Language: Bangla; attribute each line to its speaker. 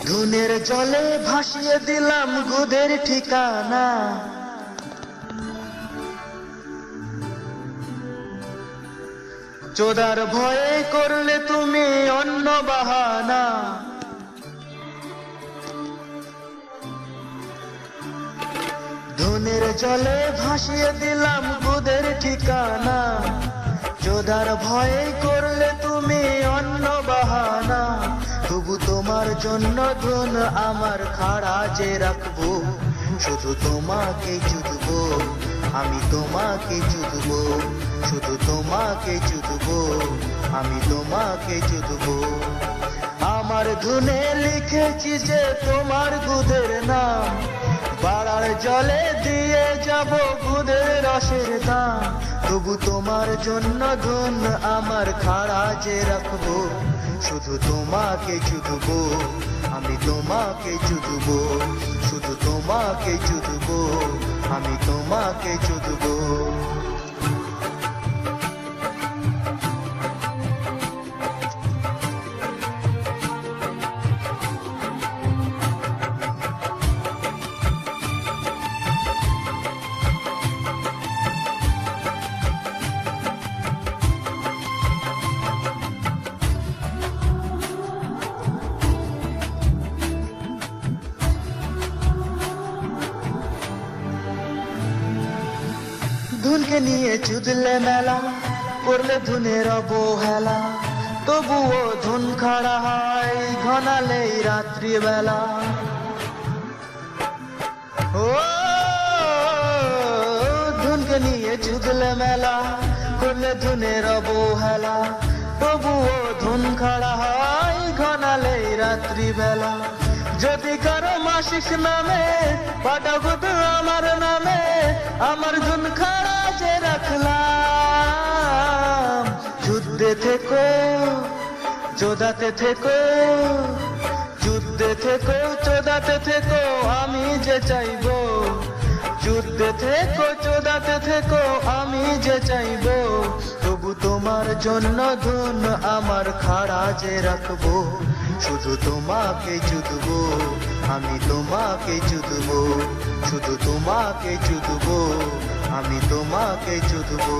Speaker 1: ধুনের জলে ভাসিয়ে দিলাম গুদের ঠিকানা, চোদার ভয়ে করলে তুমি অন্য বাহানা। ধুনের জলে ভাসিয়ে দিলাম গুদের ঠিকানা, চোদার ভয়ে করলে তুমি অন্য বাহানা। তবু তোমার জন্য ধন আমার খাড়া যে রাখবো, শুধু তোমাকে চুদবো, আমি তোমাকে চুদবো, শুধু তোমাকে চুদবো, আমি তোমাকে চুদবো। আমার ধুনে লিখেছি যে তোমার গুদের নাম, বাড়ার জলে দিয়ে যাব গুদের রসের দাম। তবু তোমার জন্য ধন আমার খাড়া যে রাখবো, শুধু তোমাকে চুদবো, আমি তোমাকে চুদবো, শুধু তোমাকে চুদবো, আমি তোমাকে চুদবো। ধুনকে নিয়ে চুদলে মেলা, করলে ধুনের অবহেলা, তবুও ধুন খাড়া হয় ঘনালেই রাত্রিবেলা। ও ধুনকে নিয়ে চুদলে মেলা, করলে ধুনের অবহেলা, তবুও ধুন খাড়া হয় ঘনালেই রাত্রিবেলা। যদি কারো মাসিক নামে পাঠাবো তো আমার নামে, আমার ধুন খাড়া যে রাখলাম। যুদ্ধে থেকো চোদাতে থেকো, যুদ্ধে থেকো চোদাতে থেকো, আমি যে চাইবো। যুদ্ধে থেকো চোদাতে থেকো, আমি যে চাইবো। তবু তোমার জন্য ধুন আমার খাড়া যে রাখবো, শুধু তোমাকে চুদবো, আমি তোমাকে চুদবো, শুধু তোমাকে চুদবো, আমি তোমাকে চুদবো।